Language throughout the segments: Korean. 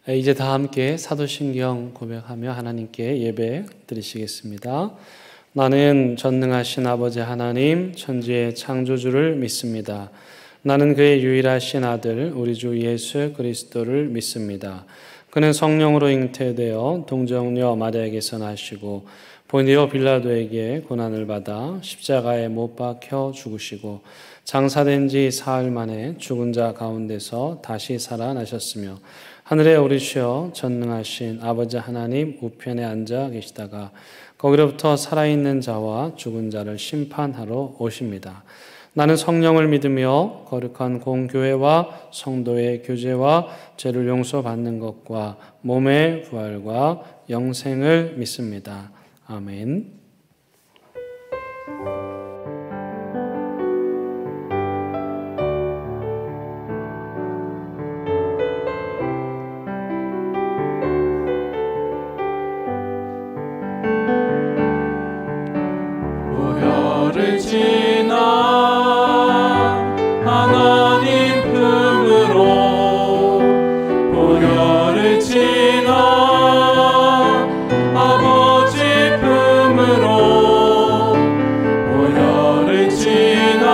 이제 다 함께 사도신경 고백하며 하나님께 예배 드리시겠습니다. 나는 전능하신 아버지 하나님 천지의 창조주를 믿습니다. 나는 그의 유일하신 아들 우리 주 예수 그리스도를 믿습니다. 그는 성령으로 잉태되어 동정녀 마리아에게서 나시고 본디오 빌라도에게 고난을 받아 십자가에 못 박혀 죽으시고 장사된 지 사흘 만에 죽은 자 가운데서 다시 살아나셨으며 하늘에 오르시어 전능하신 아버지 하나님 우편에 앉아 계시다가 거기로부터 살아있는 자와 죽은 자를 심판하러 오십니다. 나는 성령을 믿으며 거룩한 공교회와 성도의 교제와 죄를 용서받는 것과 몸의 부활과 영생을 믿습니다. 아멘. 보혈을 지나 하나님 품으로 보혈을 지나 아버지 품으로 보혈을 지나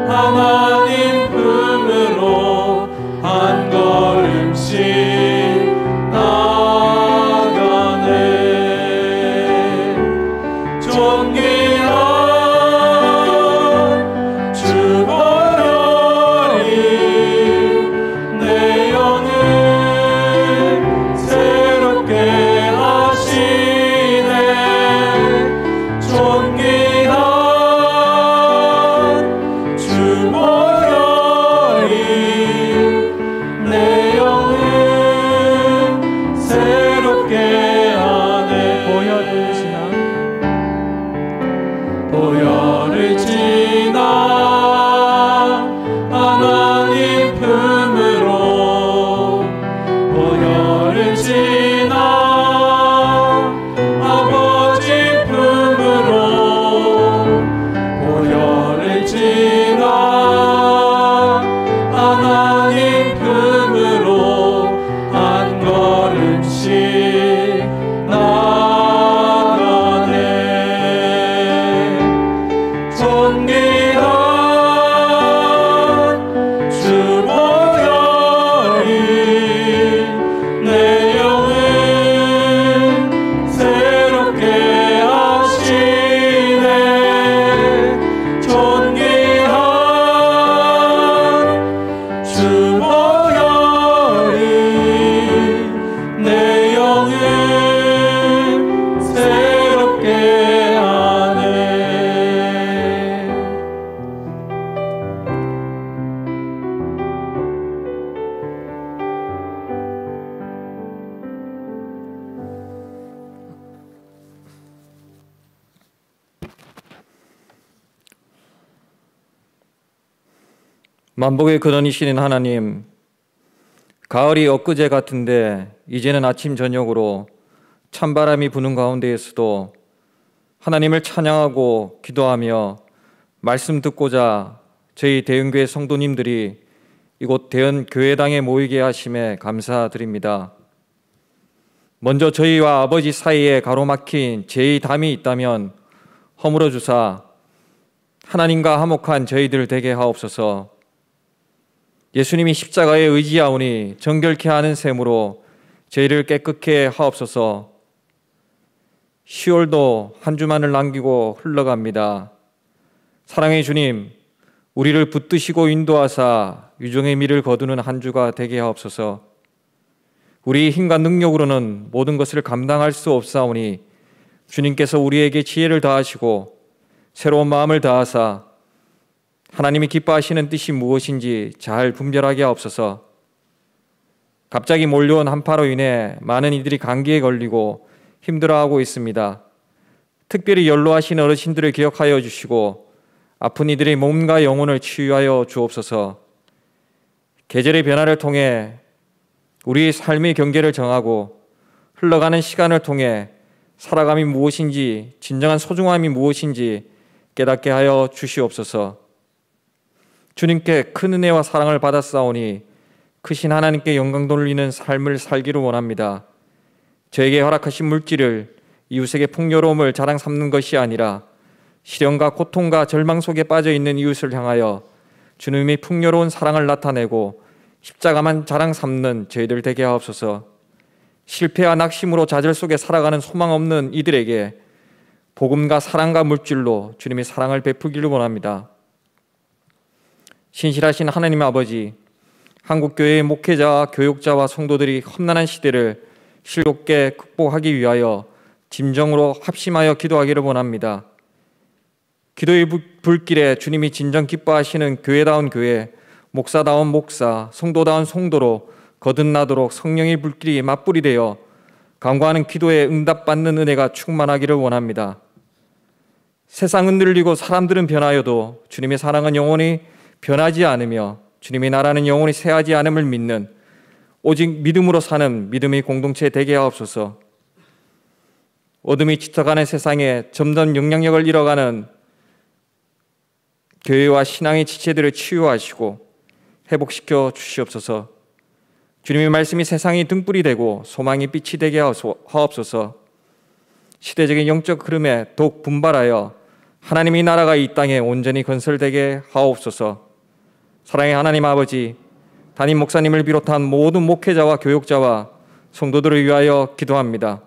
하나님 품으로 한 걸음씩 나가네. 존귀한 주 보혈이 내 영을 새롭게 하시네. 존귀한 주 보혈이 내 영을 새롭게 하네. 보혈을 지나 하나님 품으로 보혈을 지나 아버지 품으로 보혈을 지나 하나님 품으로 한 걸음씩 나가네. 존귀한 주 보혈이 내 영을 새롭게 하시네. 존귀한 주 보혈이 내 영을 새롭게 하네. 만복의 근원이시는 하나님, 가을이 엊그제 같은데 이제는 아침 저녁으로 찬바람이 부는 가운데에서도 하나님을 찬양하고 기도하며 말씀 듣고자 저희 대은교회 성도님들이 이곳 대은교회당에 모이게 하심에 감사드립니다. 먼저 저희와 아버지 사이에 가로막힌 제2담이 있다면 허물어 주사 하나님과 화목한 저희들 되게 하옵소서. 예수님이 십자가에 의지하오니 정결케 하는 셈으로 저희를 깨끗게 하옵소서. 10월도 한 주만을 남기고 흘러갑니다. 사랑의 주님, 우리를 붙드시고 인도하사 유종의 미를 거두는 한 주가 되게 하옵소서. 우리의 힘과 능력으로는 모든 것을 감당할 수 없사오니 주님께서 우리에게 지혜를 다하시고 새로운 마음을 다하사 하나님이 기뻐하시는 뜻이 무엇인지 잘 분별하게 하옵소서. 갑자기 몰려온 한파로 인해 많은 이들이 감기에 걸리고 힘들어하고 있습니다. 특별히 연로하신 어르신들을 기억하여 주시고 아픈 이들의 몸과 영혼을 치유하여 주옵소서. 계절의 변화를 통해 우리의 삶의 경계를 정하고 흘러가는 시간을 통해 살아감이 무엇인지, 진정한 소중함이 무엇인지 깨닫게 하여 주시옵소서. 주님께 큰 은혜와 사랑을 받았사오니 크신 하나님께 영광 돌리는 삶을 살기를 원합니다. 저에게 허락하신 물질을 이웃에게 풍요로움을 자랑 삼는 것이 아니라 시련과 고통과 절망 속에 빠져 있는 이웃을 향하여 주님이 풍요로운 사랑을 나타내고 십자가만 자랑 삼는 저희들 되게 하옵소서. 실패와 낙심으로 좌절 속에 살아가는 소망 없는 이들에게 복음과 사랑과 물질로 주님의 사랑을 베풀기를 원합니다. 신실하신 하나님 아버지, 한국교회의 목회자와 교육자와 성도들이 험난한 시대를 실롭게 극복하기 위하여 진정으로 합심하여 기도하기를 원합니다. 기도의 불길에 주님이 진정 기뻐하시는 교회다운 교회, 목사다운 목사, 성도다운 성도로 거듭나도록 성령의 불길이 맞불이 되어 간구하는 기도에 응답받는 은혜가 충만하기를 원합니다. 세상은 늘리고 사람들은 변하여도 주님의 사랑은 영원히 변하지 않으며 주님의 나라는 영원히 쇠하지 않음을 믿는 오직 믿음으로 사는 믿음의 공동체 되게 하옵소서. 어둠이 짙어가는 세상에 점점 영향력을 잃어가는 교회와 신앙의 지체들을 치유하시고 회복시켜 주시옵소서. 주님의 말씀이 세상의 등불이 되고 소망의 빛이 되게 하옵소서. 시대적인 영적 흐름에 더욱 분발하여 하나님의 나라가 이 땅에 온전히 건설되게 하옵소서. 사랑의 하나님 아버지, 담임 목사님을 비롯한 모든 목회자와 교육자와 성도들을 위하여 기도합니다.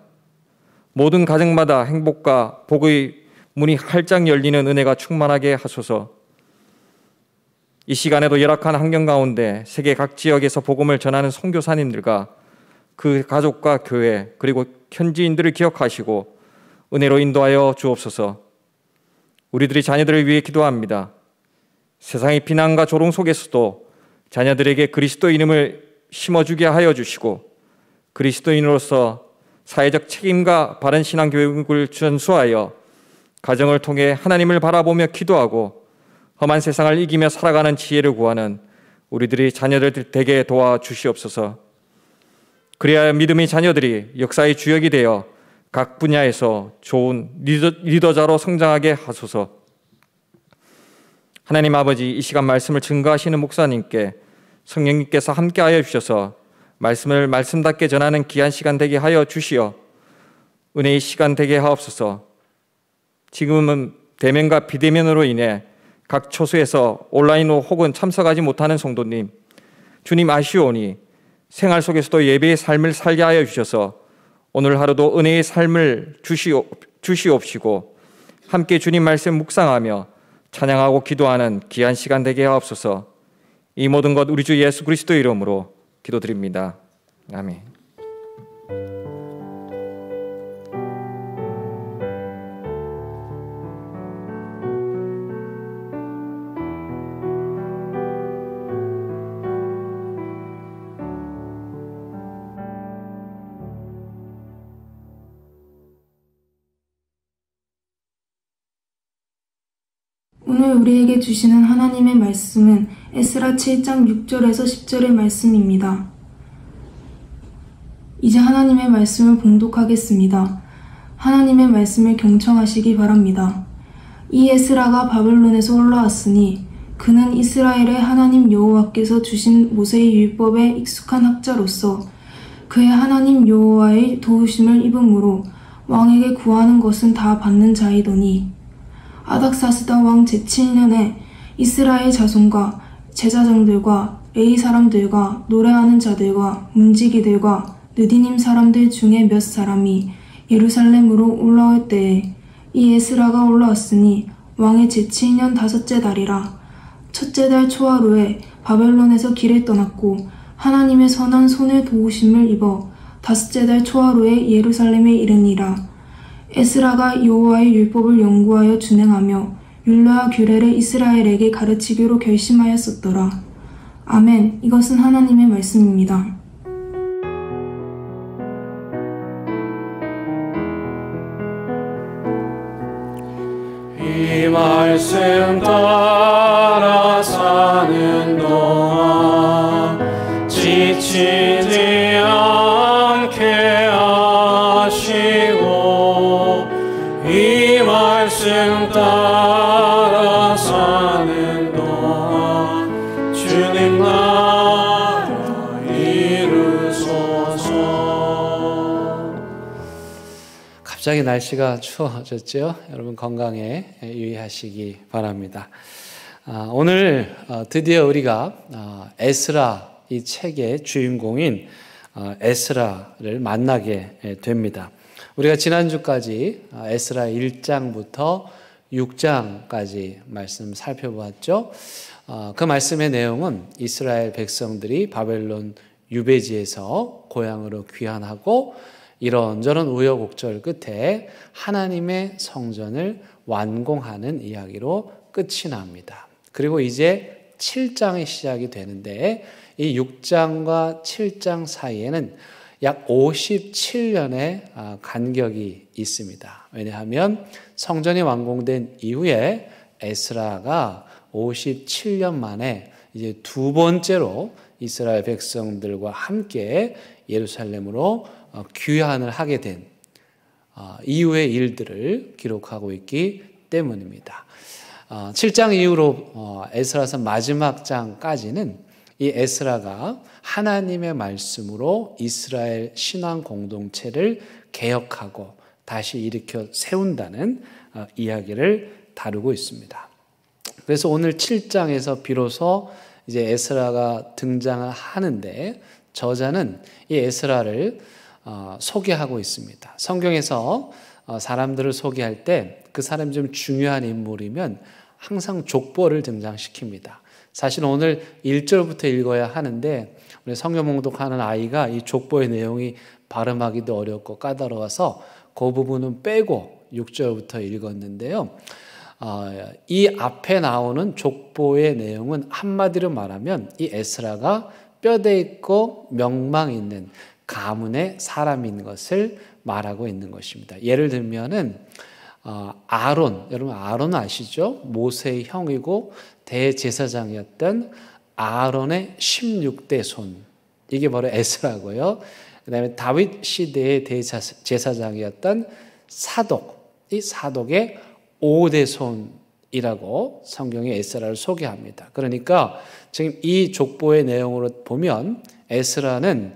모든 가정마다 행복과 복의 문이 활짝 열리는 은혜가 충만하게 하소서. 이 시간에도 열악한 환경 가운데 세계 각 지역에서 복음을 전하는 선교사님들과 그 가족과 교회 그리고 현지인들을 기억하시고 은혜로 인도하여 주옵소서. 우리들이 자녀들을 위해 기도합니다. 세상의 비난과 조롱 속에서도 자녀들에게 그리스도 이름을 심어주게 하여 주시고 그리스도인으로서 사회적 책임과 바른 신앙 교육을 전수하여 가정을 통해 하나님을 바라보며 기도하고 험한 세상을 이기며 살아가는 지혜를 구하는 우리들의 자녀들 되게 도와주시옵소서. 그래야 믿음의 자녀들이 역사의 주역이 되어 각 분야에서 좋은 리더자로 성장하게 하소서. 하나님 아버지, 이 시간 말씀을 증거하시는 목사님께 성령님께서 함께하여 주셔서 말씀을 말씀답게 전하는 귀한 시간 되게 하여 주시어 은혜의 시간 되게 하옵소서. 지금은 대면과 비대면으로 인해 각 초소에서 온라인으로 혹은 참석하지 못하는 성도님, 주님 아시오니 생활 속에서도 예배의 삶을 살게 하여 주셔서 오늘 하루도 은혜의 삶을 주시옵시고 함께 주님 말씀 묵상하며 찬양하고 기도하는 귀한 시간 되게 하옵소서. 이 모든 것 우리 주 예수 그리스도의 이름으로 기도드립니다. 아멘. 오늘 우리에게 주시는 하나님의 말씀은 에스라 7장 6절에서 10절의 말씀입니다. 이제 하나님의 말씀을 봉독하겠습니다. 하나님의 말씀을 경청하시기 바랍니다. 이 에스라가 바벨론에서 올라왔으니 그는 이스라엘의 하나님 여호와께서 주신 모세의 율법에 익숙한 학자로서 그의 하나님 여호와의 도우심을 입음으로 왕에게 구하는 것은 다 받는 자이더니 아닥사스다 왕 제7년에 이스라엘 자손과 제사장들과 레위 사람들과 노래하는 자들과 문지기들과 느디님 사람들 중에 몇 사람이 예루살렘으로 올라올 때에 이 에스라가 올라왔으니 왕의 제7년 5째 달이라. 첫째 달 초하루에 바벨론에서 길을 떠났고 하나님의 선한 손의 도우심을 입어 5째 달 초하루에 예루살렘에 이르니라. 에스라가 여호와의 율법을 연구하여 준행하며 율례와 규례를 이스라엘에게 가르치기로 결심하였었더라. 아멘. 이것은 하나님의 말씀입니다. 이 말씀 따라 사는 동안 지치지 않게 하시고 이 말씀 따라 사는 동안 주님 나라의 갑자기 날씨가 추워졌죠? 여러분 건강에 유의하시기 바랍니다. 오늘 드디어 우리가 에스라 이 책의 주인공인 에스라를 만나게 됩니다. 우리가 지난주까지 에스라 1장부터 6장까지 말씀 살펴보았죠. 그 말씀의 내용은 이스라엘 백성들이 바벨론 유배지에서 고향으로 귀환하고 이런저런 우여곡절 끝에 하나님의 성전을 완공하는 이야기로 끝이 납니다. 그리고 이제 7장이 시작이 되는데 이 6장과 7장 사이에는 약 57년의 간격이 있습니다. 왜냐하면 성전이 완공된 이후에 에스라가 57년 만에 이제 두 번째로 이스라엘 백성들과 함께 예루살렘으로 귀환을 하게 된 이후의 일들을 기록하고 있기 때문입니다. 7장 이후로 에스라서 마지막 장까지는 이 에스라가 하나님의 말씀으로 이스라엘 신앙 공동체를 개혁하고 다시 일으켜 세운다는 이야기를 다루고 있습니다. 그래서 오늘 7장에서 비로소 이제 에스라가 등장을 하는데 저자는 이 에스라를 소개하고 있습니다. 성경에서 사람들을 소개할 때 그 사람이 좀 중요한 인물이면 항상 족보를 등장시킵니다. 사실 오늘 1절부터 읽어야 하는데 우리 성경 봉독하는 아이가 이 족보의 내용이 발음하기도 어렵고 까다로워서 그 부분은 빼고 6절부터 읽었는데요. 이 앞에 나오는 족보의 내용은 한마디로 말하면 이 에스라가 뼈대 있고 명망 있는 가문의 사람인 것을 말하고 있는 것입니다. 예를 들면은 아론, 여러분 아론 아시죠? 모세의 형이고 대제사장이었던 아론의 16대 손, 이게 바로 에스라고요. 그 다음에 다윗 시대의 대제사장이었던 사독, 이 사독의 5대 손이라고 성경이 에스라를 소개합니다. 그러니까 지금 이 족보의 내용으로 보면 에스라는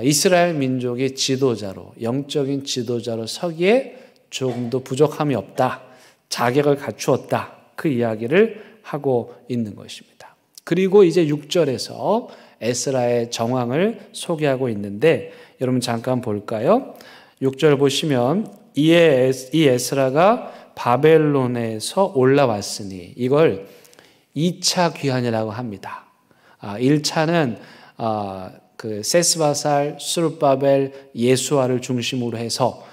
이스라엘 민족의 지도자로, 영적인 지도자로 서기에 조금도 부족함이 없다, 자격을 갖추었다, 그 이야기를 하고 있는 것입니다. 그리고 이제 6절에서 에스라의 정황을 소개하고 있는데 여러분 잠깐 볼까요? 6절 보시면 이 에스라가 바벨론에서 올라왔으니, 이걸 2차 귀환이라고 합니다. 1차는 그 세스바살, 수르바벨, 예수아를 중심으로 해서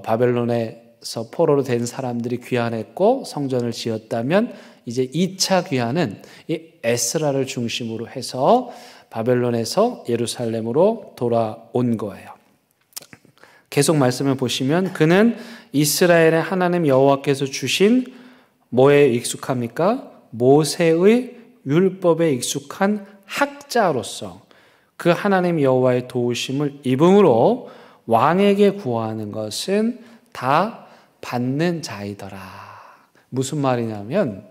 바벨론에서 포로로 된 사람들이 귀환했고 성전을 지었다면, 이제 2차 귀환은 이 에스라를 중심으로 해서 바벨론에서 예루살렘으로 돌아온 거예요. 계속 말씀을 보시면 그는 이스라엘의 하나님 여호와께서 주신 뭐에 익숙합니까? 모세의 율법에 익숙한 학자로서 그 하나님 여호와의 도우심을 입음으로 왕에게 구하는 것은 다 받는 자이더라. 무슨 말이냐면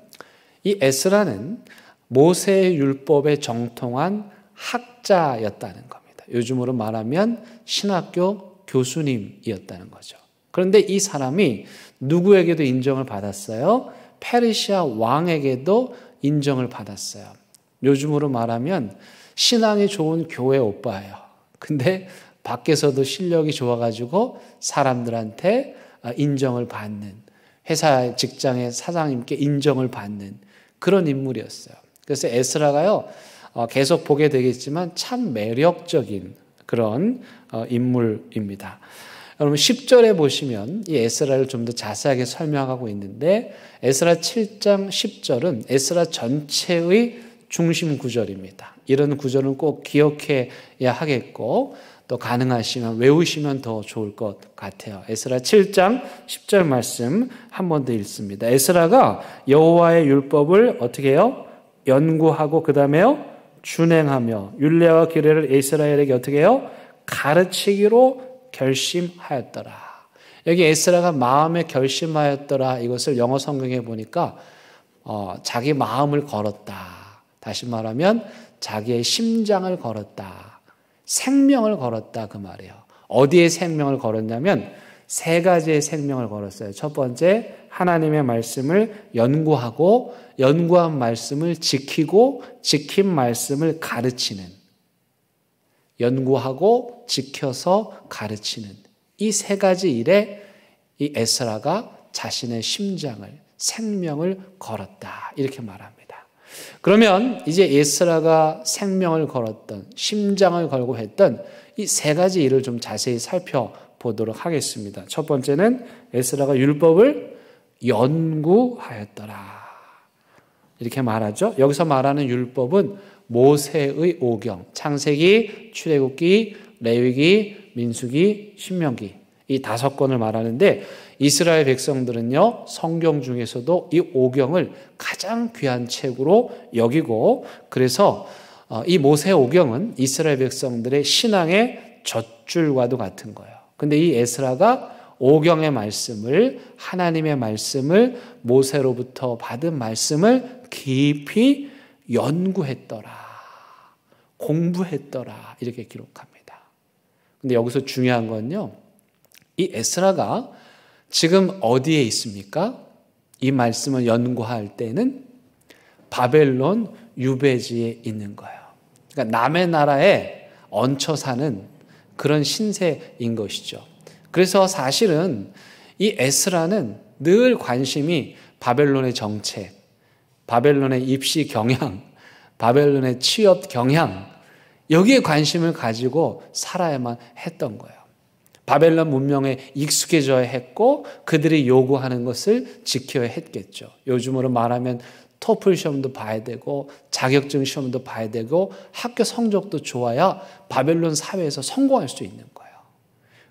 이 에스라는 모세의 율법에 정통한 학자였다는 겁니다. 요즘으로 말하면 신학교 교수님이었다는 거죠. 그런데 이 사람이 누구에게도 인정을 받았어요? 페르시아 왕에게도 인정을 받았어요. 요즘으로 말하면 신앙이 좋은 교회 오빠예요. 근데 밖에서도 실력이 좋아가지고 사람들한테 인정을 받는, 회사 직장의 사장님께 인정을 받는 그런 인물이었어요. 그래서 에스라가요, 계속 보게 되겠지만 참 매력적인 그런 인물입니다. 여러분 10절에 보시면 이 에스라를 좀 더 자세하게 설명하고 있는데 에스라 7장 10절은 에스라 전체의 중심 구절입니다. 이런 구절은 꼭 기억해야 하겠고 또 가능하시면 외우시면 더 좋을 것 같아요. 에스라 7장 10절 말씀 한 번 더 읽습니다. 에스라가 여호와의 율법을 어떻게 해요? 연구하고 그 다음에요? 준행하며 율례와 규례를 이스라엘에게 어떻게 해요? 가르치기로 결심하였더라. 여기 에스라가 마음에 결심하였더라, 이것을 영어 성경에 보니까 자기 마음을 걸었다. 다시 말하면 자기의 심장을 걸었다. 생명을 걸었다, 그 말이에요. 어디에 생명을 걸었냐면 세 가지의 생명을 걸었어요. 첫 번째, 하나님의 말씀을 연구하고 연구한 말씀을 지키고 지킨 말씀을 가르치는, 연구하고 지켜서 가르치는 이 세 가지 일에 이 에스라가 자신의 심장을, 생명을 걸었다, 이렇게 말합니다. 그러면 이제 에스라가 생명을 걸었던, 심장을 걸고 했던 이 세 가지 일을 좀 자세히 살펴보도록 하겠습니다. 첫 번째는 에스라가 율법을 연구하였더라, 이렇게 말하죠. 여기서 말하는 율법은 모세의 오경, 창세기, 출애굽기, 레위기, 민수기, 신명기, 이 5권을 말하는데 이스라엘 백성들은요, 성경 중에서도 이 오경을 가장 귀한 책으로 여기고, 그래서 이 모세 오경은 이스라엘 백성들의 신앙의 젖줄과도 같은 거예요. 근데 이 에스라가 오경의 말씀을, 하나님의 말씀을, 모세로부터 받은 말씀을 깊이 연구했더라, 공부했더라, 이렇게 기록합니다. 근데 여기서 중요한 건요, 이 에스라가 지금 어디에 있습니까? 이 말씀을 연구할 때는 바벨론 유배지에 있는 거예요. 그러니까 남의 나라에 얹혀 사는 그런 신세인 것이죠. 그래서 사실은 이 에스라는 늘 관심이 바벨론의 정책, 바벨론의 입시 경향, 바벨론의 취업 경향, 여기에 관심을 가지고 살아야만 했던 거예요. 바벨론 문명에 익숙해져야 했고 그들이 요구하는 것을 지켜야 했겠죠. 요즘으로 말하면 토플 시험도 봐야 되고 자격증 시험도 봐야 되고 학교 성적도 좋아야 바벨론 사회에서 성공할 수 있는 거예요.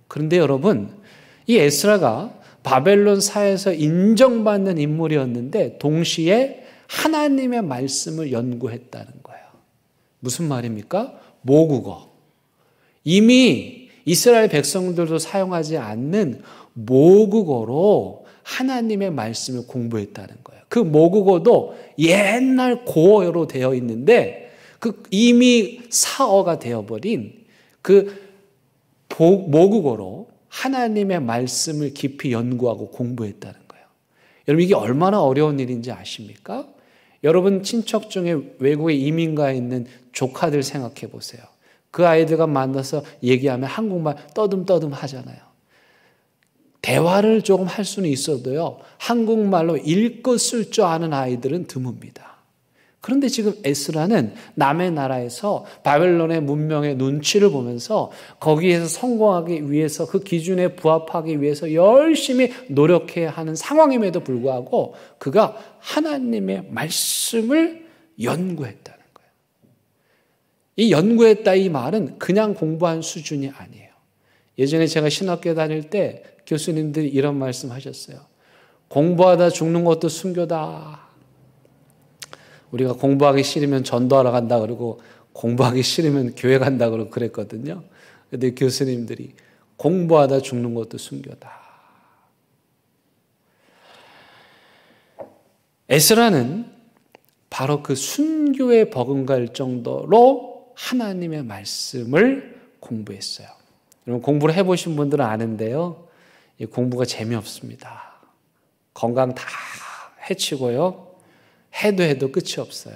그런데 여러분, 이 에스라가 바벨론 사회에서 인정받는 인물이었는데 동시에 하나님의 말씀을 연구했다는 거예요. 무슨 말입니까? 모국어. 이미 이스라엘 백성들도 사용하지 않는 모국어로 하나님의 말씀을 공부했다는 거예요. 그 모국어도 옛날 고어로 되어 있는데 그 이미 사어가 되어버린 그 모국어로 하나님의 말씀을 깊이 연구하고 공부했다는 거예요. 여러분, 이게 얼마나 어려운 일인지 아십니까? 여러분 친척 중에 외국에 이민가 있는 조카들 생각해 보세요. 그 아이들과 만나서 얘기하면 한국말 떠듬떠듬 하잖아요. 대화를 조금 할 수는 있어도요, 한국말로 읽고 쓸 줄 아는 아이들은 드뭅니다. 그런데 지금 에스라는 남의 나라에서 바벨론의 문명의 눈치를 보면서 거기에서 성공하기 위해서, 그 기준에 부합하기 위해서 열심히 노력해야 하는 상황임에도 불구하고 그가 하나님의 말씀을 연구했다는 거예요. 이 연구했다, 이 말은 그냥 공부한 수준이 아니에요. 예전에 제가 신학교 다닐 때 교수님들이 이런 말씀 하셨어요. 공부하다 죽는 것도 순교다. 우리가 공부하기 싫으면 전도하러 간다 그러고 공부하기 싫으면 교회 간다 그러고 그랬거든요. 그런데 교수님들이 공부하다 죽는 것도 순교다. 에스라는 바로 그 순교에 버금갈 정도로 하나님의 말씀을 공부했어요. 여러분, 공부를 해보신 분들은 아는데요, 이 공부가 재미없습니다. 건강 다 해치고요, 해도 끝이 없어요.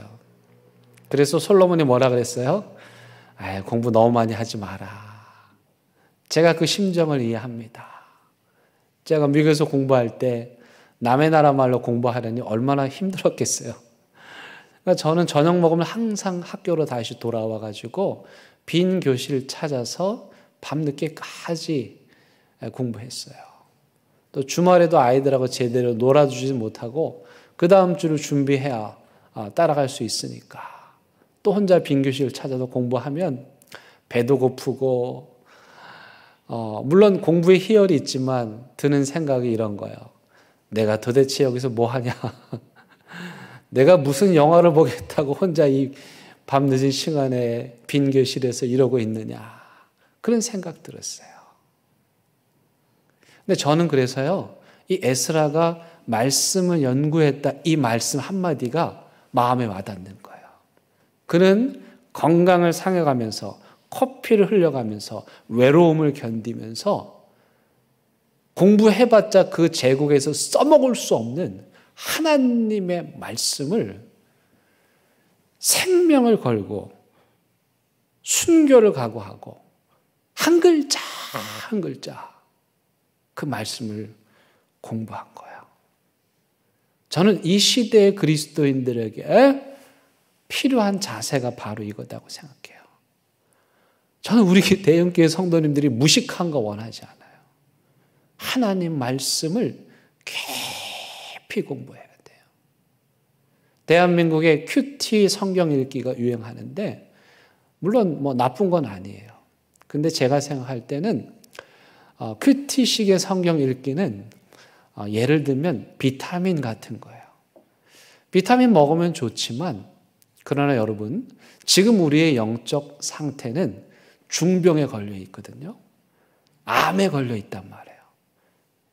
그래서 솔로몬이 뭐라 그랬어요? 공부 너무 많이 하지 마라. 제가 그 심정을 이해합니다. 제가 미국에서 공부할 때 남의 나라 말로 공부하려니 얼마나 힘들었겠어요. 그러니까 저는 저녁 먹으면 항상 학교로 다시 돌아와가지고 빈 교실 찾아서 밤늦게까지 공부했어요. 또 주말에도 아이들하고 제대로 놀아주지 못하고 그 다음 주를 준비해야 따라갈 수 있으니까 또 혼자 빈 교실을 찾아서 공부하면 배도 고프고, 물론 공부에 희열이 있지만 드는 생각이 이런 거예요. 내가 도대체 여기서 뭐 하냐. 내가 무슨 영화를 보겠다고 혼자 이 밤늦은 시간에 빈 교실에서 이러고 있느냐. 그런 생각 들었어요. 근데 저는 그래서요, 이 에스라가 말씀을 연구했다, 이 말씀 한마디가 마음에 와닿는 거예요. 그는 건강을 상해가면서 커피를 흘려가면서 외로움을 견디면서 공부해봤자 그 제국에서 써먹을 수 없는 하나님의 말씀을 생명을 걸고 순교를 각오하고 한 글자 한 글자 그 말씀을 공부한 거예요. 저는 이 시대의 그리스도인들에게 필요한 자세가 바로 이거다고 생각해요. 저는 우리 대형교회 성도님들이 무식한 거 원하지 않아요. 하나님 말씀을 깊이 공부해야 돼요. 대한민국에 큐티 성경 읽기가 유행하는데 물론 뭐 나쁜 건 아니에요. 근데 제가 생각할 때는 큐티식의 성경 읽기는 예를 들면 비타민 같은 거예요. 비타민 먹으면 좋지만 그러나 여러분 지금 우리의 영적 상태는 중병에 걸려 있거든요. 암에 걸려 있단 말이에요.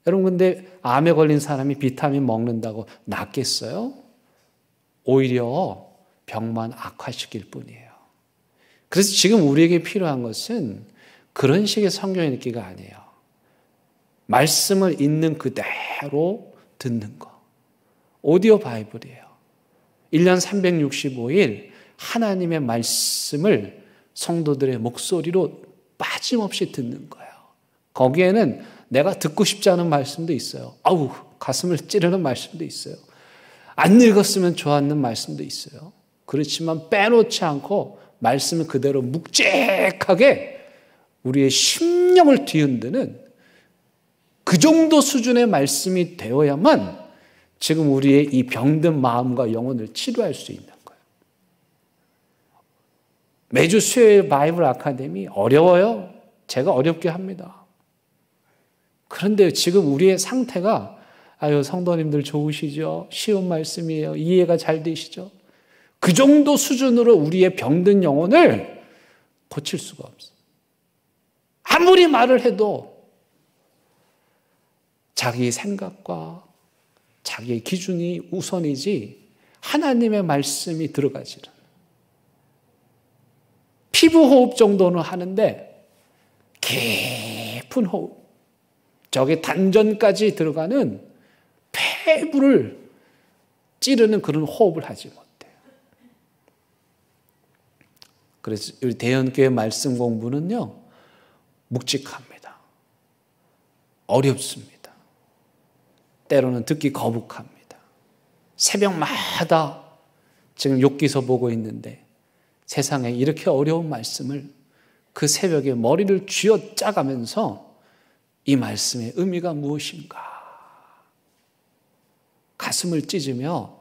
여러분 근데 암에 걸린 사람이 비타민 먹는다고 낫겠어요? 오히려 병만 악화시킬 뿐이에요. 그래서 지금 우리에게 필요한 것은 그런 식의 성경 읽기가 아니에요. 말씀을 있는 그대로 듣는 거. 오디오 바이블이에요. 1년 365일 하나님의 말씀을 성도들의 목소리로 빠짐없이 듣는 거예요. 거기에는 내가 듣고 싶지 않은 말씀도 있어요. 아우, 가슴을 찌르는 말씀도 있어요. 안 읽었으면 좋았는 말씀도 있어요. 그렇지만 빼놓지 않고 말씀을 그대로 묵직하게 우리의 심령을 뒤흔드는 그 정도 수준의 말씀이 되어야만 지금 우리의 이 병든 마음과 영혼을 치료할 수 있는 거예요. 매주 수요일 바이블 아카데미 어려워요. 제가 어렵게 합니다. 그런데 지금 우리의 상태가 아유 성도님들 좋으시죠? 쉬운 말씀이에요. 이해가 잘 되시죠? 그 정도 수준으로 우리의 병든 영혼을 고칠 수가 없어요. 아무리 말을 해도 자기 생각과 자기의 기준이 우선이지 하나님의 말씀이 들어가지는. 피부 호흡 정도는 하는데 깊은 호흡, 저기 단전까지 들어가는 폐부를 찌르는 그런 호흡을 하지 못해요. 그래서 우리 대형교회 말씀 공부는요, 묵직합니다. 어렵습니다. 때로는 듣기 거북합니다. 새벽마다 지금 욥기서 보고 있는데 세상에 이렇게 어려운 말씀을 그 새벽에 머리를 쥐어짜가면서 이 말씀의 의미가 무엇인가 가슴을 찢으며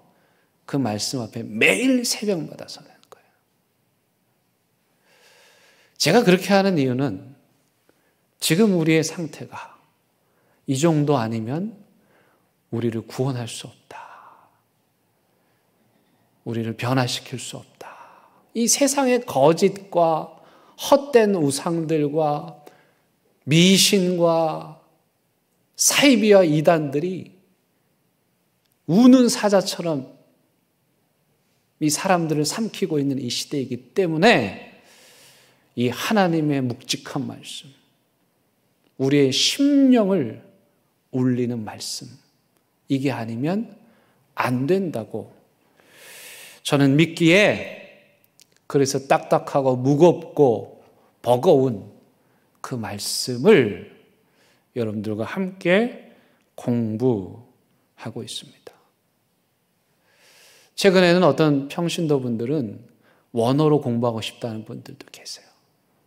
그 말씀 앞에 매일 새벽마다 서는 거예요. 제가 그렇게 하는 이유는 지금 우리의 상태가 이 정도 아니면 우리를 구원할 수 없다. 우리를 변화시킬 수 없다. 이 세상의 거짓과 헛된 우상들과 미신과 사이비와 이단들이 우는 사자처럼 이 사람들을 삼키고 있는 이 시대이기 때문에 이 하나님의 묵직한 말씀, 우리의 심령을 울리는 말씀, 이게 아니면 안 된다고 저는 믿기에, 그래서 딱딱하고 무겁고 버거운 그 말씀을 여러분들과 함께 공부하고 있습니다. 최근에는 어떤 평신도분들은 원어로 공부하고 싶다는 분들도 계세요.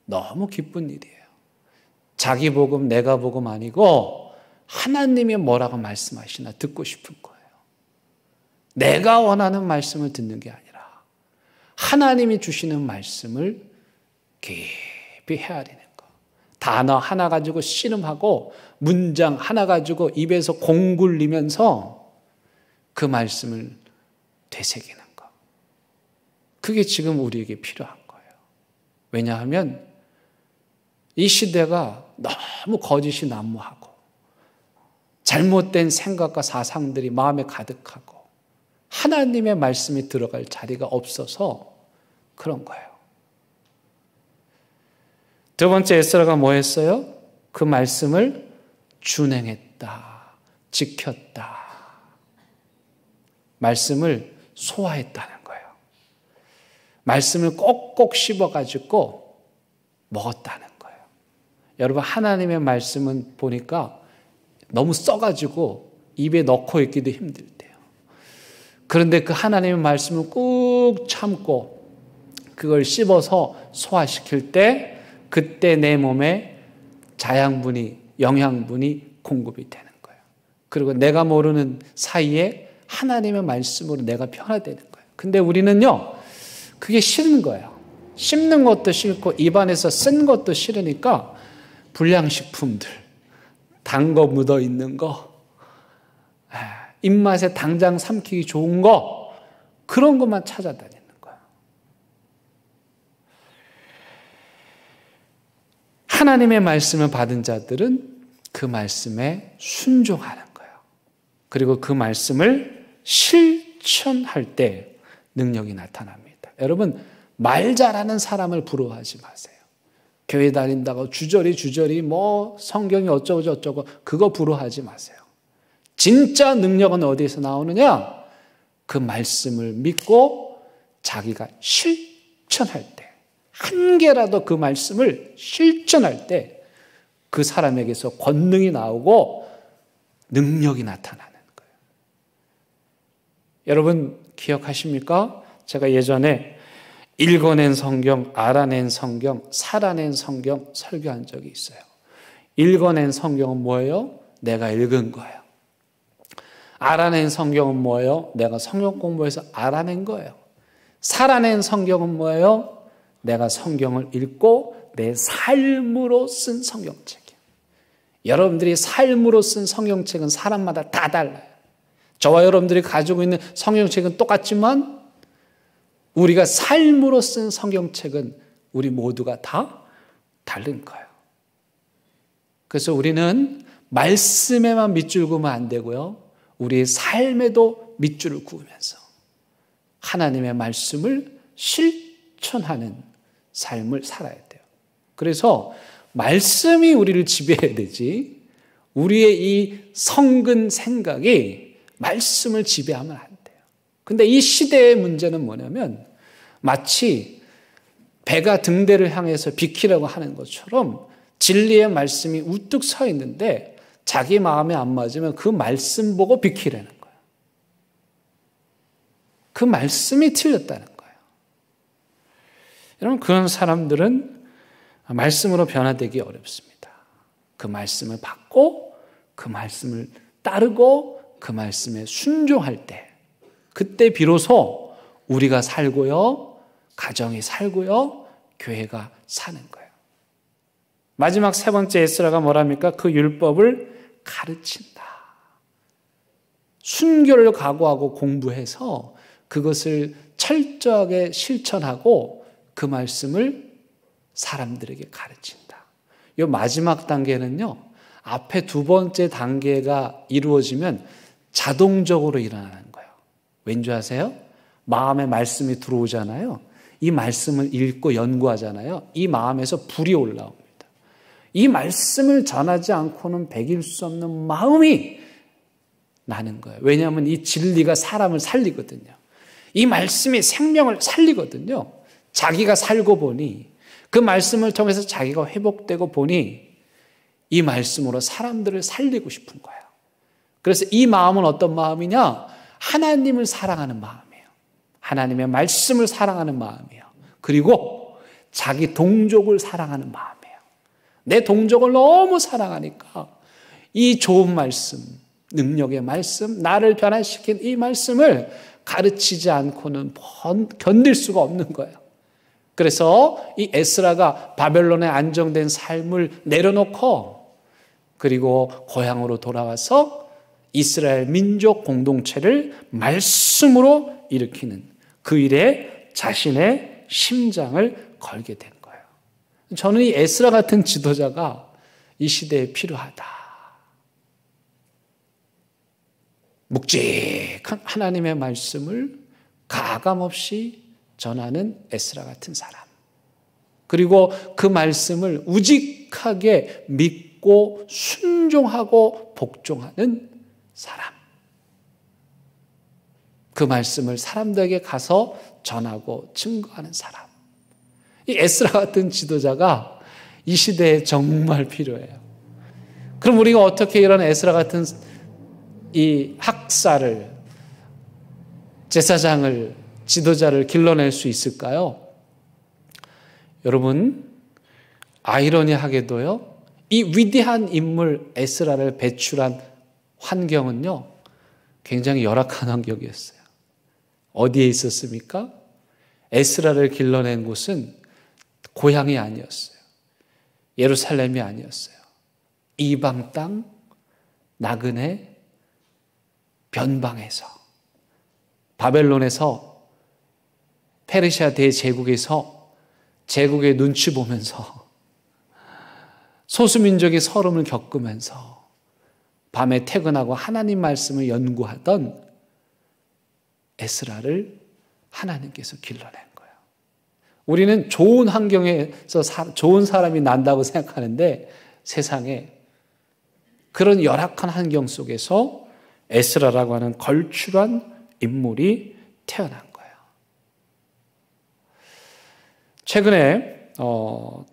너무 기쁜 일이에요. 자기 복음, 내가 복음 아니고 하나님이 뭐라고 말씀하시나 듣고 싶은 거예요. 내가 원하는 말씀을 듣는 게 아니라 하나님이 주시는 말씀을 깊이 헤아리는 거. 단어 하나 가지고 씨름하고 문장 하나 가지고 입에서 공 굴리면서 그 말씀을 되새기는 거. 그게 지금 우리에게 필요한 거예요. 왜냐하면 이 시대가 너무 거짓이 난무하고 잘못된 생각과 사상들이 마음에 가득하고 하나님의 말씀이 들어갈 자리가 없어서 그런 거예요. 두 번째 에스라가 뭐 했어요? 그 말씀을 준행했다, 지켰다. 말씀을 소화했다는 거예요. 말씀을 꼭꼭 씹어가지고 먹었다는 거예요. 여러분, 하나님의 말씀은 보니까 너무 써가지고 입에 넣고 있기도 힘들대요. 그런데 그 하나님의 말씀을 꾹 참고 그걸 씹어서 소화시킬 때 그때 내 몸에 자양분이, 영양분이 공급이 되는 거예요. 그리고 내가 모르는 사이에 하나님의 말씀으로 내가 변화되는 거예요. 근데 우리는요, 그게 싫은 거예요. 씹는 것도 싫고 입안에서 쓴 것도 싫으니까 불량식품들, 단 거 묻어 있는 거, 입맛에 당장 삼키기 좋은 거, 그런 것만 찾아다니는 거예요. 하나님의 말씀을 받은 자들은 그 말씀에 순종하는 거예요. 그리고 그 말씀을 실천할 때 능력이 나타납니다. 여러분, 말 잘하는 사람을 부러워하지 마세요. 교회 다닌다고 주저리 뭐 성경이 어쩌고 저쩌고 그거 부러워하지 마세요. 진짜 능력은 어디에서 나오느냐? 그 말씀을 믿고 자기가 실천할 때, 한 개라도 그 말씀을 실천할 때 그 사람에게서 권능이 나오고 능력이 나타나는 거예요. 여러분 기억하십니까? 제가 예전에 읽어낸 성경, 알아낸 성경, 살아낸 성경 설교한 적이 있어요. 읽어낸 성경은 뭐예요? 내가 읽은 거예요. 알아낸 성경은 뭐예요? 내가 성경 공부해서 알아낸 거예요. 살아낸 성경은 뭐예요? 내가 성경을 읽고 내 삶으로 쓴 성경책이에요. 여러분들이 삶으로 쓴 성경책은 사람마다 다 달라요. 저와 여러분들이 가지고 있는 성경책은 똑같지만 우리가 삶으로 쓴 성경책은 우리 모두가 다 다른 거예요. 그래서 우리는 말씀에만 밑줄 그으면 안 되고요. 우리의 삶에도 밑줄을 그으면서 하나님의 말씀을 실천하는 삶을 살아야 돼요. 그래서 말씀이 우리를 지배해야 되지, 우리의 이 성근 생각이 말씀을 지배하면 안 돼요. 근데 이 시대의 문제는 뭐냐면 마치 배가 등대를 향해서 비키라고 하는 것처럼 진리의 말씀이 우뚝 서 있는데 자기 마음에 안 맞으면 그 말씀 보고 비키라는 거예요. 그 말씀이 틀렸다는 거예요. 여러분, 그런 사람들은 말씀으로 변화되기 어렵습니다. 그 말씀을 받고 그 말씀을 따르고 그 말씀에 순종할 때, 그때 비로소 우리가 살고요, 가정이 살고요, 교회가 사는 거예요. 마지막 세 번째 에스라가 뭐랍니까? 그 율법을 가르친다. 순교를 각오하고 공부해서 그것을 철저하게 실천하고 그 말씀을 사람들에게 가르친다. 이 마지막 단계는요, 앞에 두 번째 단계가 이루어지면 자동적으로 일어나는 거예요. 왠지 아세요? 마음에 말씀이 들어오잖아요. 이 말씀을 읽고 연구하잖아요. 이 마음에서 불이 올라옵니다. 이 말씀을 전하지 않고는 배길 수 없는 마음이 나는 거예요. 왜냐하면 이 진리가 사람을 살리거든요. 이 말씀이 생명을 살리거든요. 자기가 살고 보니, 그 말씀을 통해서 자기가 회복되고 보니 이 말씀으로 사람들을 살리고 싶은 거예요. 그래서 이 마음은 어떤 마음이냐? 하나님을 사랑하는 마음이에요. 하나님의 말씀을 사랑하는 마음이에요. 그리고 자기 동족을 사랑하는 마음이에요. 내 동족을 너무 사랑하니까 이 좋은 말씀, 능력의 말씀, 나를 변화시킨 이 말씀을 가르치지 않고는 견딜 수가 없는 거예요. 그래서 이 에스라가 바벨론에 안정된 삶을 내려놓고 그리고 고향으로 돌아와서 이스라엘 민족 공동체를 말씀으로 일으키는 그 일에 자신의 심장을 걸게 된 거예요. 저는 이 에스라 같은 지도자가 이 시대에 필요하다. 묵직한 하나님의 말씀을 가감없이 전하는 에스라 같은 사람. 그리고 그 말씀을 우직하게 믿고 믿고 순종하고 복종하는 사람. 그 말씀을 사람들에게 가서 전하고 증거하는 사람. 이 에스라 같은 지도자가 이 시대에 정말 필요해요. 그럼 우리가 어떻게 이런 에스라 같은 이 학사를, 제사장을, 지도자를 길러낼 수 있을까요? 여러분, 아이러니하게도요, 이 위대한 인물 에스라를 배출한 환경은요, 굉장히 열악한 환경이었어요. 어디에 있었습니까? 에스라를 길러낸 곳은 고향이 아니었어요. 예루살렘이 아니었어요. 이방 땅, 나그네, 변방에서, 바벨론에서, 페르시아 대제국에서 제국의 눈치 보면서 소수민족의 서름을 겪으면서 밤에 퇴근하고 하나님 말씀을 연구하던 에스라를 하나님께서 길러낸 거예요. 우리는 좋은 환경에서 좋은 사람이 난다고 생각하는데 세상에 그런 열악한 환경 속에서 에스라라고 하는 걸출한 인물이 태어난 거예요. 최근에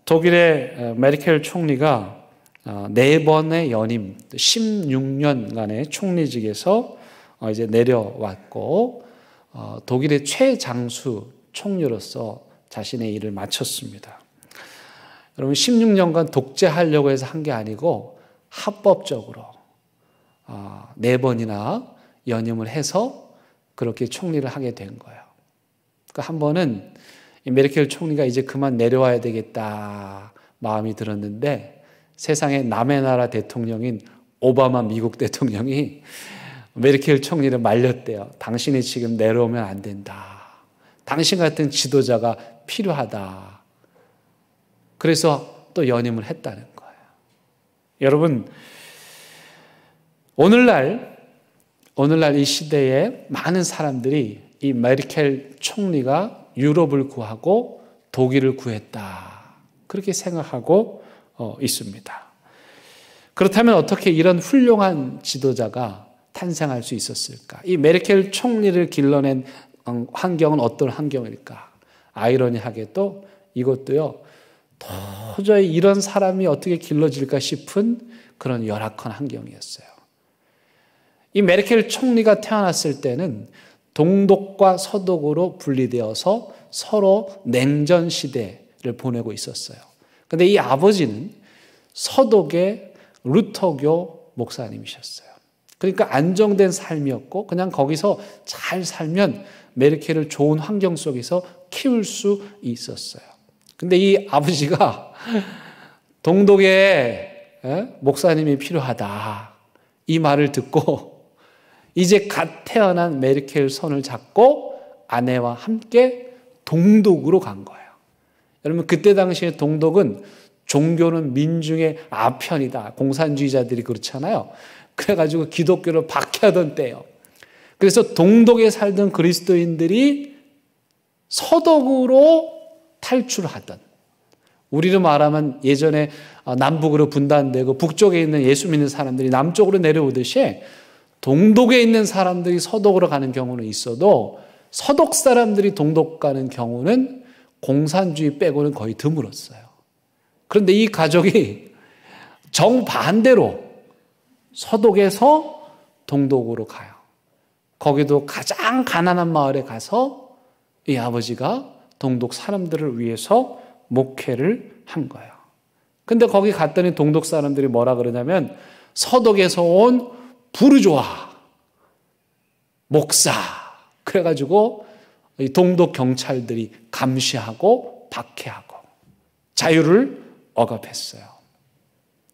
독일의 메르켈 총리가 4번의 연임, 16년간의 총리직에서 이제 내려왔고 독일의 최장수 총리로서 자신의 일을 마쳤습니다. 여러분, 16년간 독재하려고 해서 한 게 아니고 합법적으로 4번이나 연임을 해서 그렇게 총리를 하게 된 거예요. 그러니까 한 번은 메르켈 총리가 이제 그만 내려와야 되겠다 마음이 들었는데 세상의 남의 나라 대통령인 오바마 미국 대통령이 메르켈 총리를 말렸대요. 당신이 지금 내려오면 안 된다. 당신 같은 지도자가 필요하다. 그래서 또 연임을 했다는 거예요. 여러분, 오늘날 이 시대에 많은 사람들이 이 메르켈 총리가 유럽을 구하고 독일을 구했다. 그렇게 생각하고 있습니다. 그렇다면 어떻게 이런 훌륭한 지도자가 탄생할 수 있었을까? 이 메르켈 총리를 길러낸 환경은 어떤 환경일까? 아이러니하게도 이것도요, 도저히 이런 사람이 어떻게 길러질까 싶은 그런 열악한 환경이었어요. 이 메르켈 총리가 태어났을 때는 동독과 서독으로 분리되어서 서로 냉전 시대를 보내고 있었어요. 그런데 이 아버지는 서독의 루터교 목사님이셨어요. 그러니까 안정된 삶이었고 그냥 거기서 잘 살면 메르켈을 좋은 환경 속에서 키울 수 있었어요. 근데 이 아버지가 동독에 목사님이 필요하다. 이 말을 듣고 이제 갓 태어난 메르켈 손을 잡고 아내와 함께 동독으로 간 거예요. 여러분, 그때 당시에 동독은 종교는 민중의 아편이다. 공산주의자들이 그렇잖아요. 그래가지고 기독교를 박해하던 때예요. 그래서 동독에 살던 그리스도인들이 서독으로 탈출하던, 우리로 말하면 예전에 남북으로 분단되고 북쪽에 있는 예수 믿는 사람들이 남쪽으로 내려오듯이 동독에 있는 사람들이 서독으로 가는 경우는 있어도 서독 사람들이 동독 가는 경우는 공산주의 빼고는 거의 드물었어요. 그런데 이 가족이 정반대로 서독에서 동독으로 가요. 거기도 가장 가난한 마을에 가서 이 아버지가 동독 사람들을 위해서 목회를 한 거예요. 근데 거기 갔더니 동독 사람들이 뭐라 그러냐면 서독에서 온 부르조아 목사, 그래가지고 동독 경찰들이 감시하고 박해하고 자유를 억압했어요.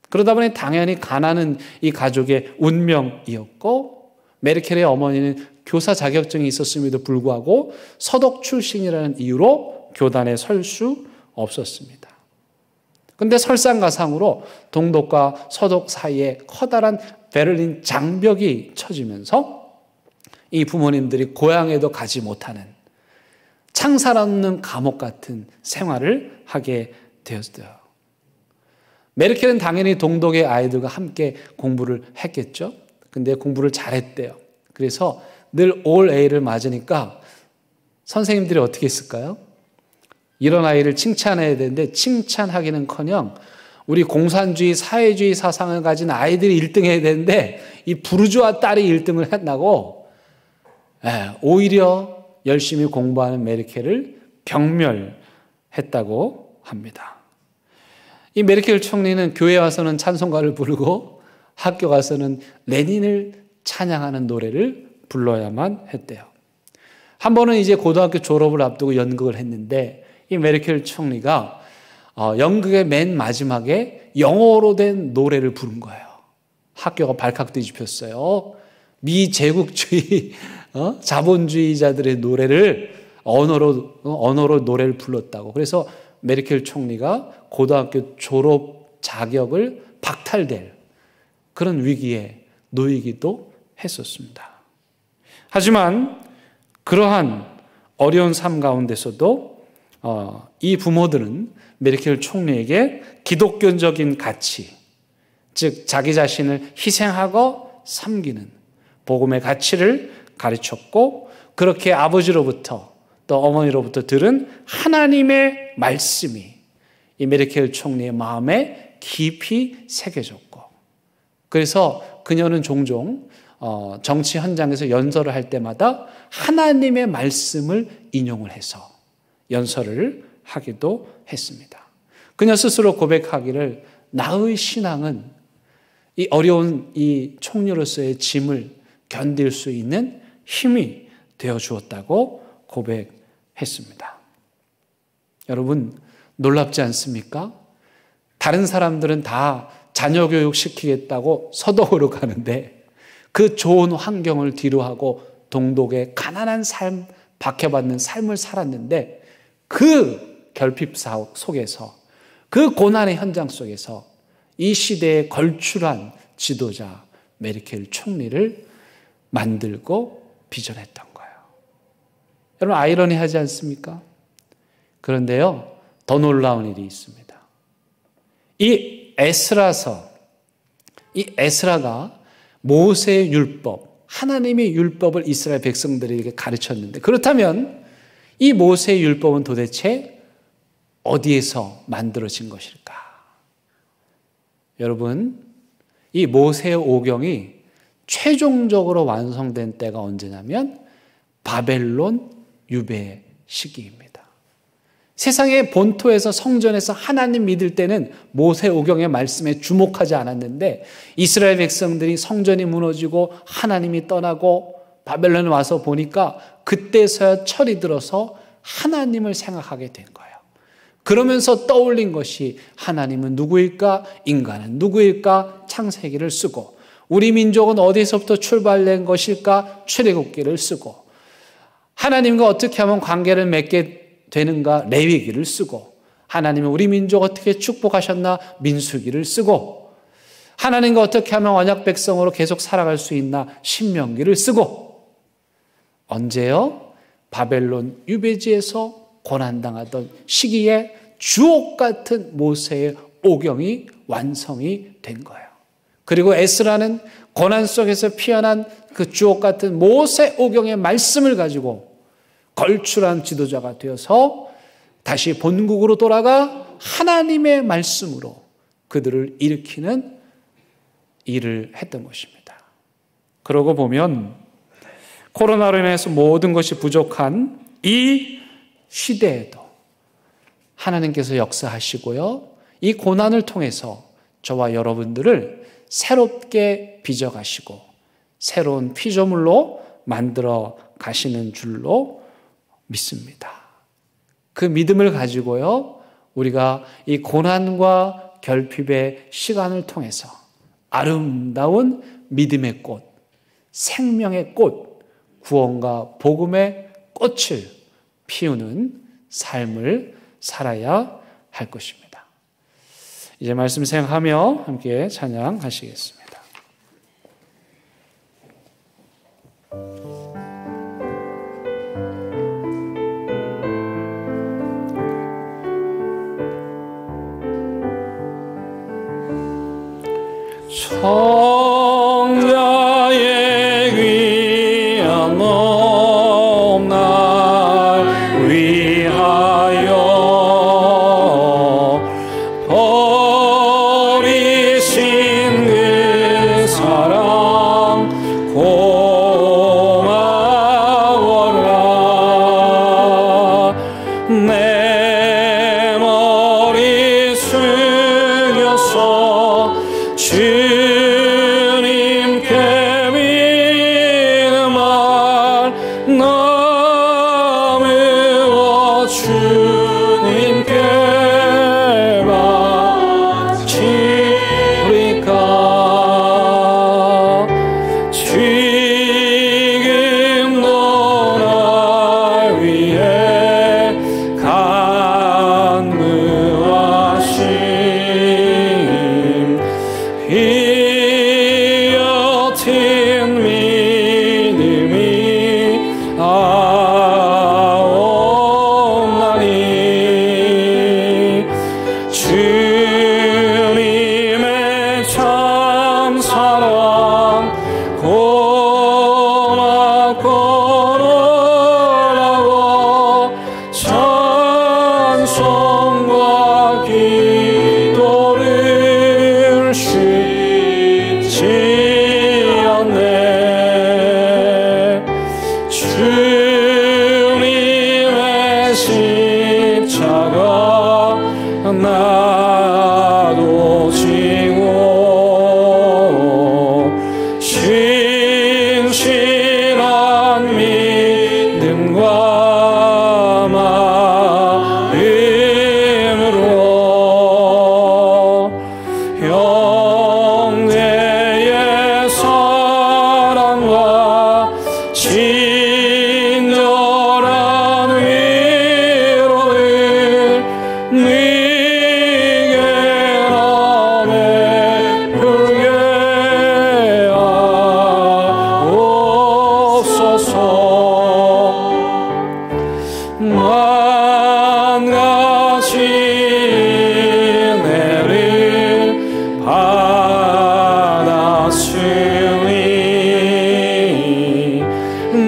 그러다 보니 당연히 가난은 이 가족의 운명이었고, 메르켈의 어머니는 교사 자격증이 있었음에도 불구하고 서독 출신이라는 이유로 교단에 설 수 없었습니다. 그런데 설상가상으로 동독과 서독 사이에 커다란 베를린 장벽이 쳐지면서 이 부모님들이 고향에도 가지 못하는 창살 없는 감옥 같은 생활을 하게 되었어요. 메르켈은 당연히 동독의 아이들과 함께 공부를 했겠죠. 근데 공부를 잘했대요. 그래서 늘 올 A를 맞으니까 선생님들이 어떻게 했을까요? 이런 아이를 칭찬해야 되는데 칭찬하기는커녕 우리 공산주의, 사회주의 사상을 가진 아이들이 1등 해야 되는데 이 부르주아 딸이 1등을 했나고 오히려 열심히 공부하는 메르켈을 경멸했다고 합니다. 이 메르켈 총리는 교회 와서는 찬송가를 부르고 학교 가서는 레닌을 찬양하는 노래를 불러야만 했대요. 한 번은 이제 고등학교 졸업을 앞두고 연극을 했는데 이 메르켈 총리가 연극의 맨 마지막에 영어로 된 노래를 부른 거예요. 학교가 발칵 뒤집혔어요. 미제국주의 자본주의자들의 노래를 언어로 노래를 불렀다고. 그래서 메르켈 총리가 고등학교 졸업 자격을 박탈될 그런 위기에 놓이기도 했었습니다. 하지만 그러한 어려운 삶 가운데서도 이 부모들은 메르켈 총리에게 기독교적인 가치, 즉 자기 자신을 희생하고 섬기는 복음의 가치를 가르쳤고, 그렇게 아버지로부터 또 어머니로부터 들은 하나님의 말씀이 이 메르켈 총리의 마음에 깊이 새겨졌고, 그래서 그녀는 종종 정치 현장에서 연설을 할 때마다 하나님의 말씀을 인용을 해서 연설을 하기도 했습니다. 그녀 스스로 고백하기를 나의 신앙은 이 어려운 이 총리로서의 짐을 견딜 수 있는 힘이 되어 주었다고 고백했습니다. 여러분, 놀랍지 않습니까? 다른 사람들은 다 자녀 교육 시키겠다고 서독으로 가는데 그 좋은 환경을 뒤로하고 동독의 가난한 삶, 박해받는 삶을 살았는데 그 결핍 속에서, 그 고난의 현장 속에서 이 시대에 걸출한 지도자 메르켈 총리를 만들고 비전했던 거예요. 여러분, 아이러니하지 않습니까? 그런데요, 더 놀라운 일이 있습니다. 이 에스라가 모세의 율법, 하나님의 율법을 이스라엘 백성들에게 가르쳤는데, 그렇다면 이 모세의 율법은 도대체 어디에서 만들어진 것일까? 여러분, 이 모세의 오경이 최종적으로 완성된 때가 언제냐면 바벨론 유배 시기입니다. 세상의 본토에서 성전에서 하나님 믿을 때는 모세 오경의 말씀에 주목하지 않았는데 이스라엘 백성들이 성전이 무너지고 하나님이 떠나고 바벨론에 와서 보니까 그때서야 철이 들어서 하나님을 생각하게 된 거예요. 그러면서 떠올린 것이 하나님은 누구일까? 인간은 누구일까? 창세기를 쓰고, 우리 민족은 어디서부터 출발된 것일까? 출애굽기를 쓰고, 하나님과 어떻게 하면 관계를 맺게 되는가? 레위기를 쓰고, 하나님은 우리 민족 어떻게 축복하셨나? 민수기를 쓰고, 하나님과 어떻게 하면 언약 백성으로 계속 살아갈 수 있나? 신명기를 쓰고, 언제요? 바벨론 유배지에서 고난당하던 시기에 주옥 같은 모세의 오경이 완성이 된 거예요. 그리고 에스라는 고난 속에서 피어난 그 주옥 같은 모세 오경의 말씀을 가지고 걸출한 지도자가 되어서 다시 본국으로 돌아가 하나님의 말씀으로 그들을 일으키는 일을 했던 것입니다. 그러고 보면 코로나로 인해서 모든 것이 부족한 이 시대에도 하나님께서 역사하시고요, 이 고난을 통해서 저와 여러분들을 새롭게 빚어가시고 새로운 피조물로 만들어 가시는 줄로 믿습니다. 그 믿음을 가지고요, 우리가 이 고난과 결핍의 시간을 통해서 아름다운 믿음의 꽃, 생명의 꽃, 구원과 복음의 꽃을 피우는 삶을 살아야 할 것입니다. 이제 말씀 생각하며 함께 찬양하시겠습니다. 성자의 귀한 몸 날 위하여 버리신 그 사랑 고마워라. 내 머리 숙여서 주님께 믿는 말 나누어 주님께 바치리까. 지금도 날 위해 간구하심 이어진 믿음이 아옵나니. 주님의 참 사랑 고맙고 놀라워 찬송과 기도를 쉬지 않네. 주님의 십자가 나도 지고 신실한 믿음과 마음으로 형제의 사랑과 친절한 위로를 네게 베풀게 하옵소서. 만 가지 은혜를 받았으니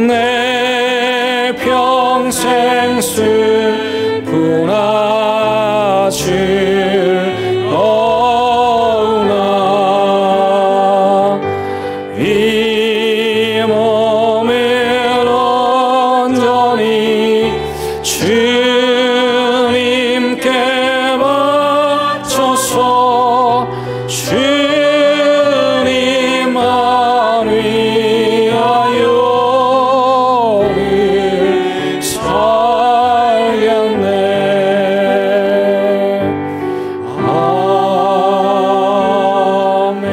내 평생 슬프나 즐거우나 이 몸을 온전히 주님께 바쳐서 주님만 위하여 늘 살겠네. 아멘.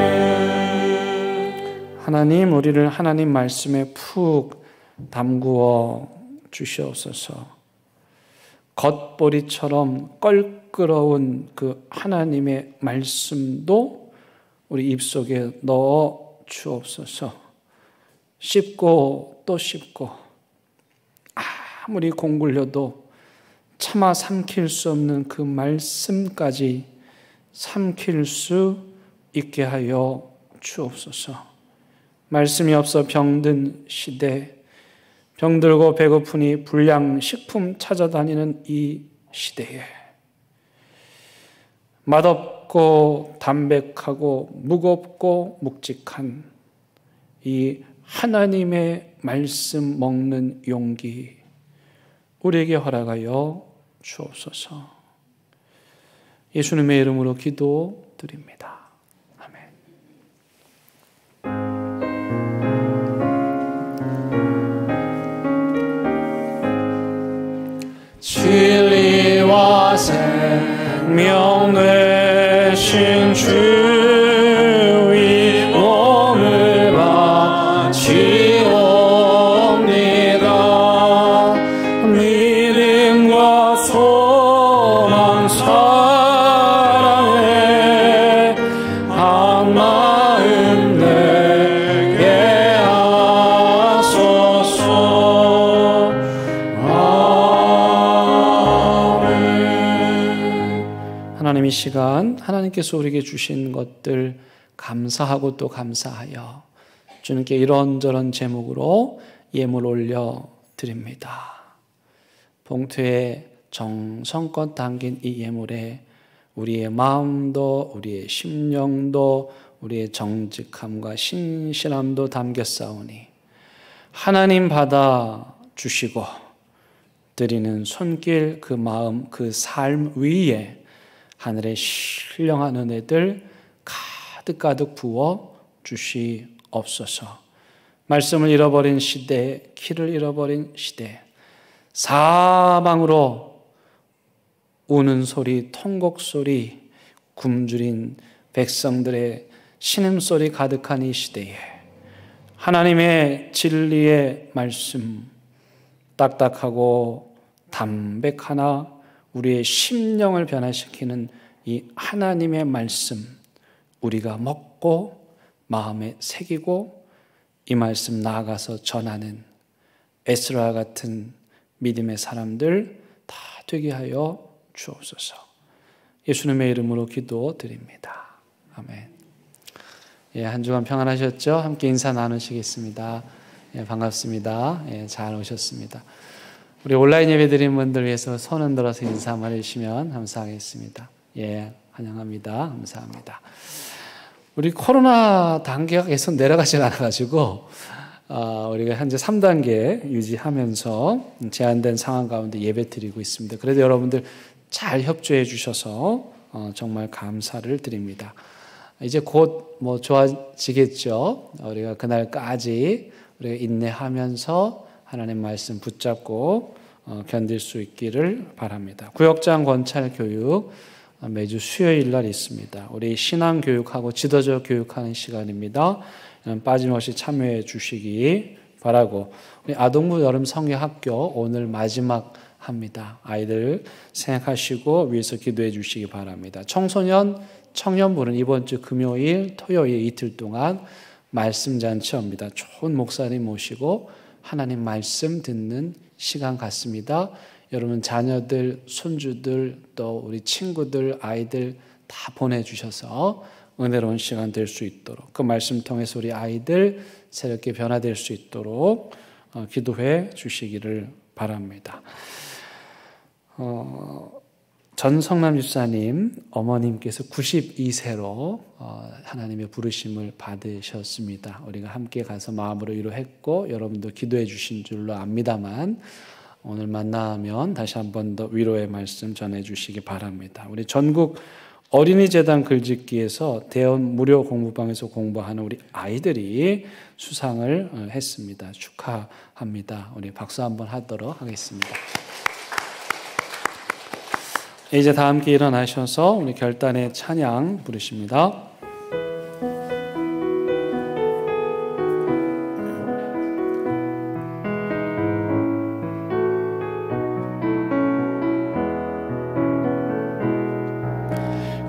하나님, 우리를 하나님 말씀에 푹 담구어 주시옵소서. 겉보리처럼 껄끄러운 그 하나님의 말씀도 우리 입속에 넣어 주옵소서. 씹고 또 씹고 아무리 공굴려도 차마 삼킬 수 없는 그 말씀까지 삼킬 수 있게 하여 주옵소서. 말씀이 없어 병든 시대, 병들고 배고프니 불량식품 찾아다니는 이 시대에 맛없고 담백하고 무겁고 묵직한 이 하나님의 말씀 먹는 용기 우리에게 허락하여 주옵소서. 예수님의 이름으로 기도드립니다. 진리와 생명 되신 주의 몸을 바치옵니다. 믿음과 소망 사랑에 한 마음 되게 하소서. 하나님, 이 시간 하나님께서 우리에게 주신 것들 감사하고 또 감사하여 주님께 이런저런 제목으로 예물 올려 드립니다. 봉투에 정성껏 담긴 이 예물에 우리의 마음도 우리의 심령도 우리의 정직함과 신실함도 담겼사오니 하나님 받아 주시고 드리는 손길, 그 마음, 그 삶 위에 하늘의 신령한 은혜들 가득가득 부어 주시옵소서. 말씀을 잃어버린 시대, 길을 잃어버린 시대, 사방으로 우는 소리, 통곡 소리, 굶주린 백성들의 신음소리 가득한 이 시대에 하나님의 진리의 말씀, 딱딱하고 담백하나 우리의 심령을 변화시키는 이 하나님의 말씀, 우리가 먹고 마음에 새기고 이 말씀 나아가서 전하는 에스라와 같은 믿음의 사람들 다 되게 하여 주옵소서. 예수님의 이름으로 기도드립니다. 아멘. 한 주간 평안하셨죠? 함께 인사 나누시겠습니다. 반갑습니다. 잘 오셨습니다. 우리 온라인 예배 드린 분들 위해서 손 흔들어서 인사 한번 해주시면 감사하겠습니다. 환영합니다. 감사합니다. 우리 코로나 단계가 계속 내려가지 않아가지고 우리가 현재 3단계 유지하면서 제한된 상황 가운데 예배 드리고 있습니다. 그래도 여러분들 잘 협조해 주셔서 정말 감사를 드립니다. 이제 곧 좋아지겠죠. 우리가 그날까지 우리가 인내하면서 하나님 말씀 붙잡고 견딜 수 있기를 바랍니다. 구역장 권찰 교육 매주 수요일 날 있습니다. 우리 신앙 교육하고 지도자 교육하는 시간입니다. 빠짐없이 참여해 주시기 바라고, 우리 아동부 여름 성경학교 오늘 마지막 합니다. 아이들 생각하시고 위해서 기도해 주시기 바랍니다. 청소년 청년부는 이번 주 금요일 토요일 이틀 동안 말씀 잔치입니다. 좋은 목사님 모시고 하나님 말씀 듣는 시간 같습니다. 여러분 자녀들, 손주들, 또 우리 친구들, 아이들 다 보내주셔서 은혜로운 시간 될 수 있도록, 그 말씀 통해서 우리 아이들 새롭게 변화될 수 있도록 기도해 주시기를 바랍니다. 전성남 집사님 어머님께서 92세로 하나님의 부르심을 받으셨습니다. 우리가 함께 가서 마음으로 위로했고 여러분도 기도해 주신 줄로 압니다만 오늘 만나면 다시 한 번 더 위로의 말씀 전해 주시기 바랍니다. 우리 전국 어린이재단 글짓기에서 대원 무료 공부방에서 공부하는 우리 아이들이 수상을 했습니다. 축하합니다. 우리 박수 한번 하도록 하겠습니다. 이제 다 함께 일어나셔서 우리 결단의 찬양 부르십니다.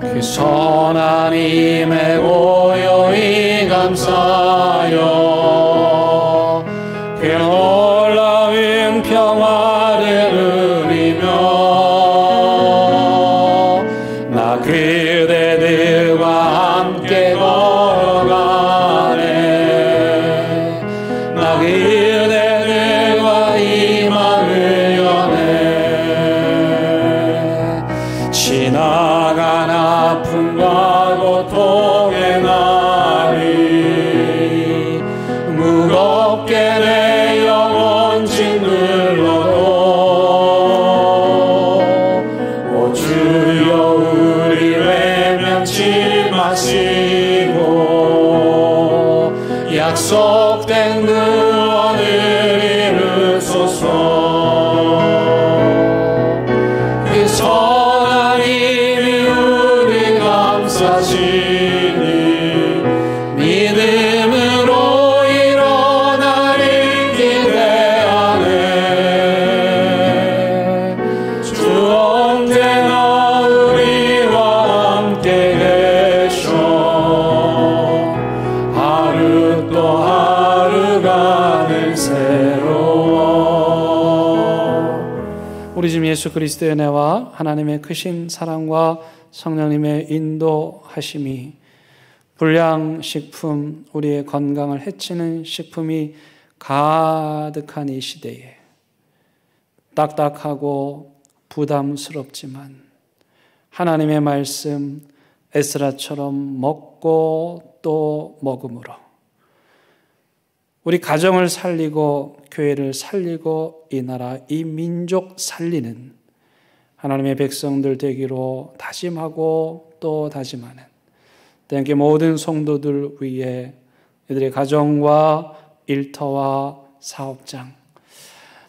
그 선한 힘에 고요히 감사하여 그 놀라운 평화를 누리며 나 그대들과 함께 걸어가네. 나 그대들과 희망을 여네. 지나간 아픔과 고통의 날이 무겁게 내 영혼 짓눌러도 오 주여 우리 외면치 마시고 약속된 구원을 이루소서. 그 선한 힘이 우리 감싸시니 믿음으로 일어나리 기대하네. 주 언제나 우리와 함께 계셔 하루 또 하루가 늘 새로워. 우리 주님 예수 그리스도의 은혜와 하나님의 크신 사랑과 성령님의 인도하심이 불량식품, 우리의 건강을 해치는 식품이 가득한 이 시대에 딱딱하고 부담스럽지만 하나님의 말씀 에스라처럼 먹고 또 먹음으로 우리 가정을 살리고 교회를 살리고 이 나라, 이 민족 살리는 하나님의 백성들 되기로 다짐하고 또 다짐하는 함께 모든 성도들 위해 이들의 가정과 일터와 사업장,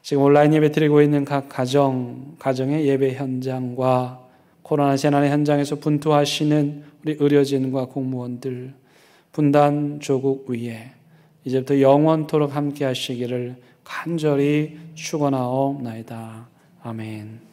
지금 온라인 예배 드리고 있는 각 가정의 예배 현장과 코로나 재난의 현장에서 분투하시는 우리 의료진과 공무원들, 분단 조국 위에 이제부터 영원토록 함께 하시기를 간절히 축원하옵나이다. 아멘.